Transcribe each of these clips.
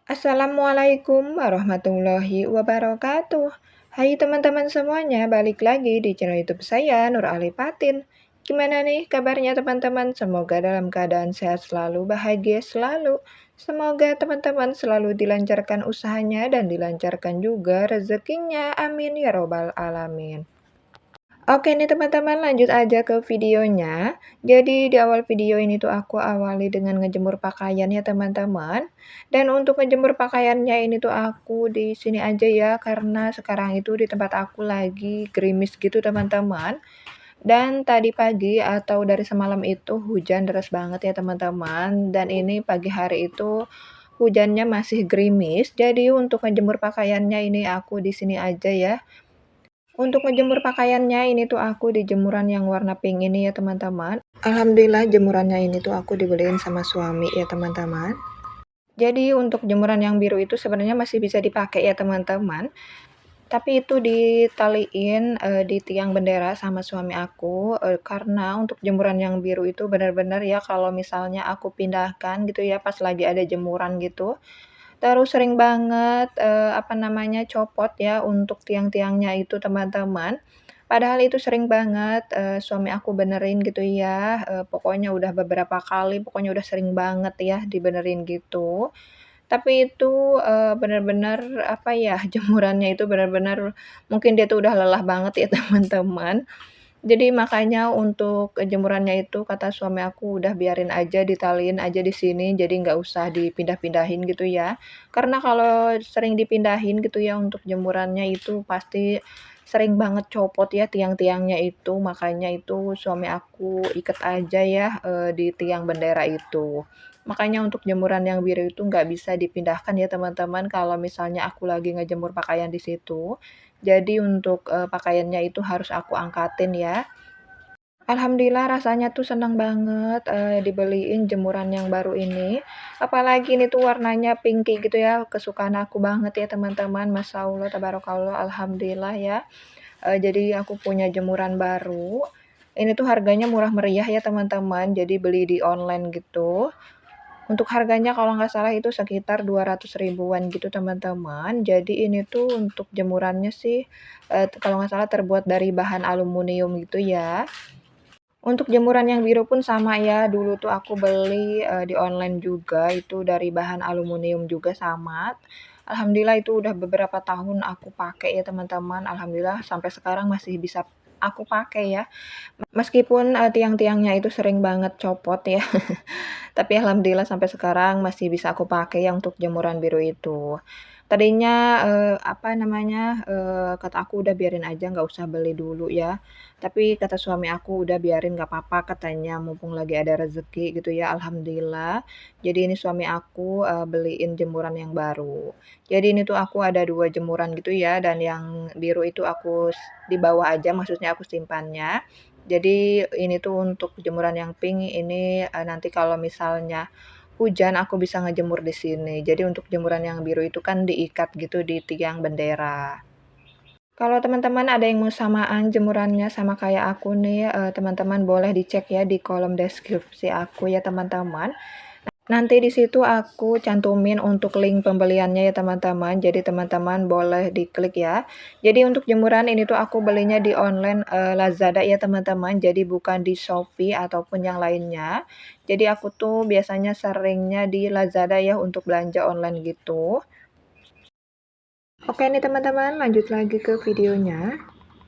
Assalamualaikum warahmatullahi wabarakatuh. Hai teman-teman semuanya, balik lagi di channel YouTube saya, Nur Ali Patin. Gimana nih kabarnya teman-teman? Semoga dalam keadaan sehat selalu, bahagia selalu. Semoga teman-teman selalu dilancarkan usahanya dan dilancarkan juga rezekinya. Amin ya robbal alamin. Oke nih teman-teman, lanjut aja ke videonya. Jadi di awal video ini tuh aku awali dengan ngejemur pakaian ya teman-teman. Dan untuk ngejemur pakaiannya ini tuh aku di sini aja ya, karena sekarang itu di tempat aku lagi gerimis gitu teman-teman. Dan tadi pagi atau dari semalam itu hujan deras banget ya teman-teman. Dan ini pagi hari itu hujannya masih gerimis. Jadi untuk ngejemur pakaiannya ini aku di sini aja ya. Untuk ngejemur pakaiannya ini tuh aku di jemuran yang warna pink ini ya teman-teman. Alhamdulillah jemurannya ini tuh aku dibeliin sama suami ya teman-teman. Jadi untuk jemuran yang biru itu sebenarnya masih bisa dipakai ya teman-teman. Tapi itu ditaliin di tiang bendera sama suami aku karena untuk jemuran yang biru itu benar-benar ya kalau misalnya aku pindahkan gitu ya pas lagi ada jemuran gitu. Terus sering banget, apa namanya, copot ya untuk tiang-tiangnya itu teman-teman. Padahal itu sering banget, suami aku benerin gitu ya, pokoknya udah beberapa kali, pokoknya udah sering banget ya dibenerin gitu. Tapi itu, bener-bener apa ya, jemurannya itu bener-bener mungkin dia tuh udah lelah banget ya teman-teman. Jadi makanya untuk jemurannya itu kata suami aku, "Udah biarin aja, ditaliin aja di sini, jadi nggak usah dipindah-pindahin," gitu ya. Karena kalau sering dipindahin gitu ya untuk jemurannya itu pasti sering banget copot ya tiang-tiangnya itu, makanya itu suami aku iket aja ya, di tiang bendera itu. Makanya untuk jemuran yang biru itu nggak bisa dipindahkan ya teman-teman kalau misalnya aku lagi ngejemur pakaian di situ. Jadi untuk, pakaiannya itu harus aku angkatin ya. Alhamdulillah rasanya tuh senang banget, dibeliin jemuran yang baru ini. Apalagi ini tuh warnanya pinky gitu ya, kesukaan aku banget ya teman-teman, masya Allah, tabarakallah, alhamdulillah ya. Jadi aku punya jemuran baru. Ini tuh harganya murah meriah ya teman-teman, jadi beli di online gitu. Untuk harganya kalau nggak salah itu sekitar 200 ribuan gitu teman-teman. Jadi ini tuh untuk jemurannya sih, kalau nggak salah terbuat dari bahan aluminium gitu ya. Untuk jemuran yang biru pun sama ya, dulu tuh aku beli, di online juga itu dari bahan aluminium juga sama. Alhamdulillah itu udah beberapa tahun aku pakai ya teman-teman, alhamdulillah sampai sekarang masih bisa aku pakai ya. Meskipun, tiang-tiangnya itu sering banget copot ya. Tapi alhamdulillah sampai sekarang masih bisa aku pakai ya untuk jemuran biru itu. Tadinya, apa namanya, kata aku, "Udah biarin aja nggak usah beli dulu ya." Tapi kata suami aku, "Udah biarin nggak apa-apa," katanya, "mumpung lagi ada rezeki," gitu ya, alhamdulillah. Jadi ini suami aku, beliin jemuran yang baru. Jadi ini tuh aku ada 2 jemuran gitu ya, dan yang biru itu aku di bawah aja, maksudnya aku simpannya. Jadi ini tuh untuk jemuran yang pink ini, nanti kalau misalnya hujan aku bisa ngejemur di sini. Jadi untuk jemuran yang biru itu kan diikat gitu di tiang bendera. Kalau teman-teman ada yang mau samaan jemurannya sama kayak aku nih, teman-teman boleh dicek ya di kolom deskripsi aku ya teman-teman. Nanti di situ aku cantumin untuk link pembeliannya ya teman-teman. Jadi teman-teman boleh diklik ya. Jadi untuk jemuran ini tuh aku belinya di online Lazada ya teman-teman. Jadi bukan di Shopee ataupun yang lainnya. Jadi aku tuh biasanya seringnya di Lazada ya untuk belanja online gitu. Oke nih teman-teman, lanjut lagi ke videonya.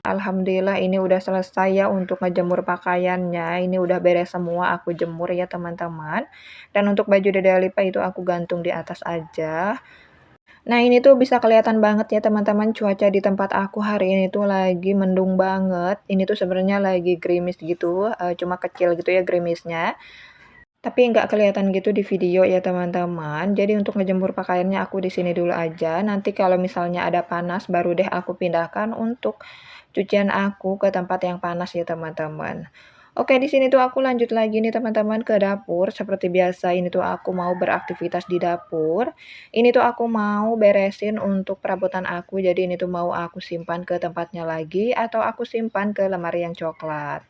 Alhamdulillah ini udah selesai ya untuk ngejemur pakaiannya. Ini udah beres semua aku jemur ya teman-teman. Dan untuk baju Dede Alipa itu aku gantung di atas aja. Nah ini tuh bisa kelihatan banget ya teman-teman cuaca di tempat aku hari ini tuh lagi mendung banget. Ini tuh sebenarnya lagi gerimis gitu, cuma kecil gitu ya gerimisnya. Tapi nggak kelihatan gitu di video ya teman-teman. Jadi untuk ngejemur pakaiannya aku di sini dulu aja. Nanti kalau misalnya ada panas baru deh aku pindahkan untuk cucian aku ke tempat yang panas ya teman-teman. Oke, di sini tuh aku lanjut lagi nih teman-teman ke dapur. Seperti biasa ini tuh aku mau beraktivitas di dapur. Ini tuh aku mau beresin untuk perabotan aku. Jadi ini tuh mau aku simpan ke tempatnya lagi atau aku simpan ke lemari yang coklat.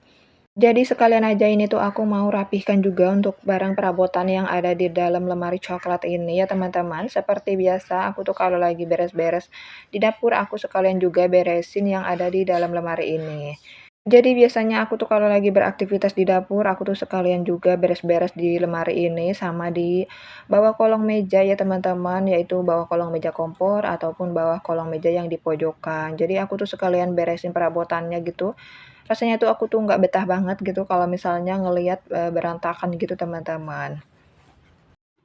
Jadi sekalian aja ini tuh aku mau rapihkan juga untuk barang perabotan yang ada di dalam lemari coklat ini ya teman-teman. Seperti biasa aku tuh kalau lagi beres-beres di dapur aku sekalian juga beresin yang ada di dalam lemari ini. Jadi biasanya aku tuh kalau lagi beraktivitas di dapur, aku tuh sekalian juga beres-beres di lemari ini sama di bawah kolong meja ya teman-teman, yaitu bawah kolong meja kompor ataupun bawah kolong meja yang di pojokan. Jadi aku tuh sekalian beresin perabotannya gitu. Rasanya tuh aku tuh nggak betah banget gitu kalau misalnya ngelihat berantakan gitu teman-teman.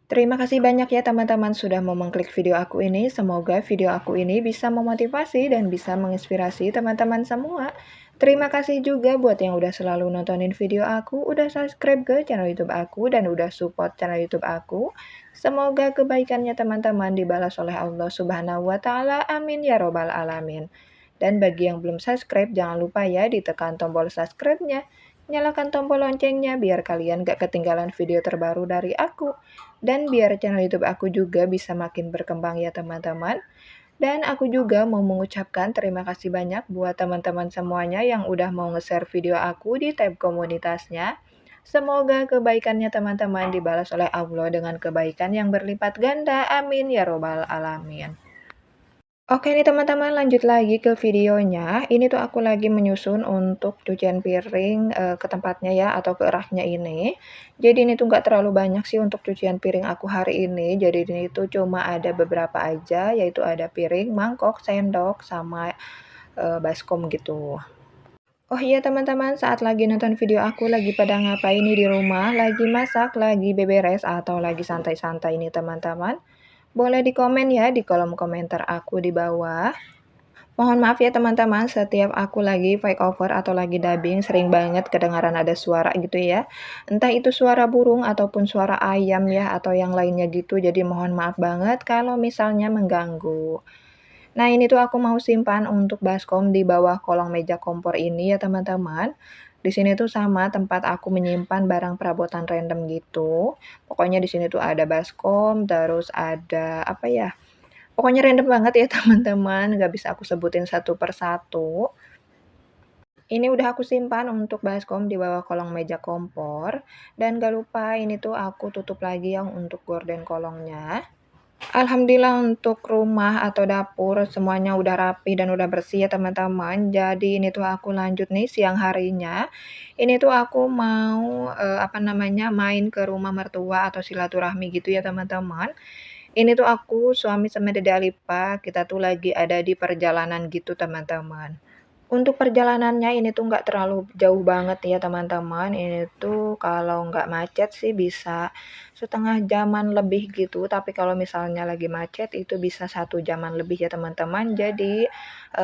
Terima kasih banyak ya teman-teman sudah mau mengklik video aku ini. Semoga video aku ini bisa memotivasi dan bisa menginspirasi teman-teman semua. Terima kasih juga buat yang udah selalu nontonin video aku, udah subscribe ke channel YouTube aku, dan udah support channel YouTube aku. Semoga kebaikannya teman-teman dibalas oleh Allah Subhanahu wa Ta'ala. Amin ya Robbal 'Alamin. Dan bagi yang belum subscribe, jangan lupa ya ditekan tombol subscribe-nya. Nyalakan tombol loncengnya biar kalian gak ketinggalan video terbaru dari aku. Dan biar channel YouTube aku juga bisa makin berkembang ya teman-teman. Dan aku juga mau mengucapkan terima kasih banyak buat teman-teman semuanya yang udah mau nge-share video aku di tab komunitasnya. Semoga kebaikannya teman-teman dibalas oleh Allah dengan kebaikan yang berlipat ganda. Amin ya robbal alamin. Oke nih teman-teman, lanjut lagi ke videonya. Ini tuh aku lagi menyusun untuk cucian piring ke tempatnya ya, atau ke raknya ini. Jadi ini tuh nggak terlalu banyak sih untuk cucian piring aku hari ini. Jadi ini tuh cuma ada beberapa aja, yaitu ada piring, mangkok, sendok, sama baskom gitu. Oh iya teman-teman, saat lagi nonton video aku lagi pada ngapain nih di rumah, lagi masak, lagi beberes, atau lagi santai-santai nih teman-teman? Boleh di komen ya di kolom komentar aku di bawah. Mohon maaf ya teman-teman, setiap aku lagi voice over atau lagi dubbing sering banget kedengaran ada suara gitu ya. Entah itu suara burung ataupun suara ayam ya atau yang lainnya gitu. Jadi mohon maaf banget kalau misalnya mengganggu. Nah ini tuh aku mau simpan untuk baskom di bawah kolong meja kompor ini ya teman-teman. Di sini tuh sama tempat aku menyimpan barang perabotan random gitu. Pokoknya di sini tuh ada baskom, terus ada apa ya? Pokoknya random banget ya teman-teman, nggak bisa aku sebutin satu per satu. Ini udah aku simpan untuk baskom di bawah kolong meja kompor, dan gak lupa ini tuh aku tutup lagi yang untuk gorden kolongnya. Alhamdulillah untuk rumah atau dapur semuanya udah rapi dan udah bersih ya teman-teman. Jadi ini tuh aku lanjut nih siang harinya. Ini tuh aku mau apa namanya main ke rumah mertua atau silaturahmi gitu ya teman-teman. Ini tuh aku, suami sama Dede Alipa, kita tuh lagi ada di perjalanan gitu teman-teman. Untuk perjalanannya ini tuh nggak terlalu jauh banget ya teman-teman. Ini tuh kalau nggak macet sih bisa setengah jaman lebih gitu. Tapi kalau misalnya lagi macet itu bisa 1 jaman lebih ya teman-teman. Jadi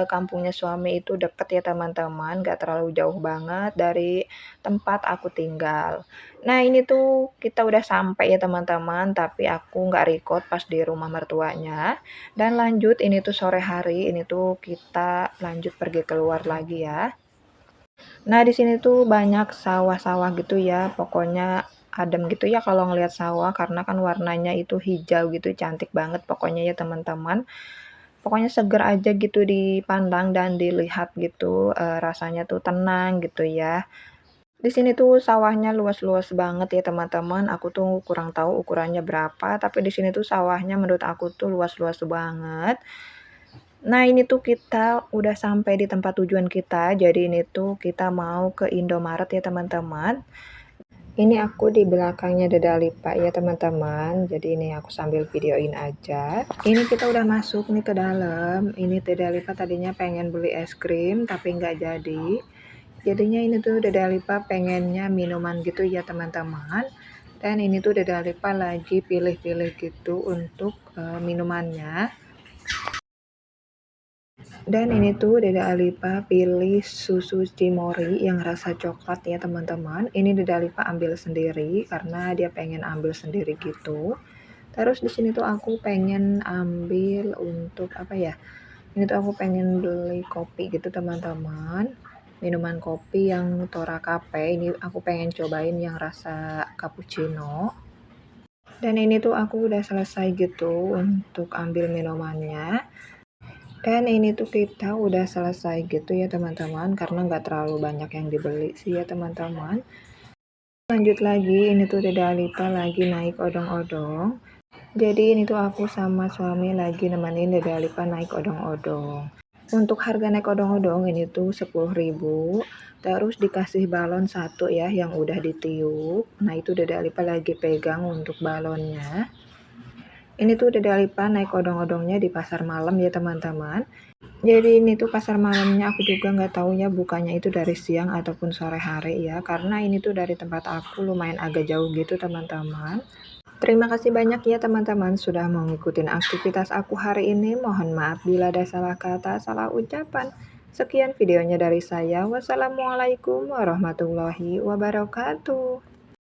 kampungnya suami itu deket ya teman-teman. Nggak terlalu jauh banget dari tempat aku tinggal. Nah ini tuh kita udah sampai ya teman-teman. Tapi aku nggak record pas di rumah mertuanya. Dan lanjut ini tuh sore hari, ini tuh kita lanjut pergi keluar lagi ya. Nah, di sini tuh banyak sawah-sawah gitu ya. Pokoknya adem gitu ya kalau ngelihat sawah karena kan warnanya itu hijau gitu, cantik banget pokoknya ya teman-teman. Pokoknya seger aja gitu dipandang dan dilihat gitu, rasanya tuh tenang gitu ya. Di sini tuh sawahnya luas-luas banget ya teman-teman. Aku tuh kurang tahu ukurannya berapa, tapi di sini tuh sawahnya menurut aku tuh luas-luas banget. Nah, ini tuh kita udah sampai di tempat tujuan kita. Jadi ini tuh kita mau ke Indomaret ya teman-teman. Ini aku di belakangnya Deda Lipa ya teman-teman. Jadi ini aku sambil videoin aja. Ini kita udah masuk nih ke dalam. Ini Deda Lipa tadinya pengen beli es krim tapi nggak jadi. Jadinya ini tuh Deda Lipa pengennya minuman gitu ya teman-teman. Dan ini tuh Deda Lipa lagi pilih-pilih gitu untuk minumannya. Dan ini tuh Dede Alipa pilih susu Cimory yang rasa coklat ya teman-teman. Ini Dede Alipa ambil sendiri karena dia pengen ambil sendiri gitu. Terus di sini tuh aku pengen ambil untuk apa ya? Ini tuh aku pengen beli kopi gitu teman-teman. Minuman kopi yang Tora Cafe. Ini aku pengen cobain yang rasa cappuccino. Dan ini tuh aku udah selesai gitu untuk ambil minumannya. Dan ini tuh kita udah selesai gitu ya teman-teman, karena nggak terlalu banyak yang dibeli sih ya teman-teman. Lanjut lagi, ini tuh Dede Alipa lagi naik odong-odong. Jadi ini tuh aku sama suami lagi nemenin Dede Alipa naik odong-odong. Untuk harga naik odong-odong ini tuh 10.000. Terus dikasih balon satu ya yang udah ditiup. Nah itu Dede Alipa lagi pegang untuk balonnya. Ini tuh Dede Alipa naik odong-odongnya di pasar malam ya teman-teman. Jadi ini tuh pasar malamnya aku juga nggak tahu ya bukanya itu dari siang ataupun sore hari ya. Karena ini tuh dari tempat aku lumayan agak jauh gitu teman-teman. Terima kasih banyak ya teman-teman sudah mau ngikutin aktivitas aku hari ini. Mohon maaf bila ada salah kata, salah ucapan. Sekian videonya dari saya. Wassalamualaikum warahmatullahi wabarakatuh.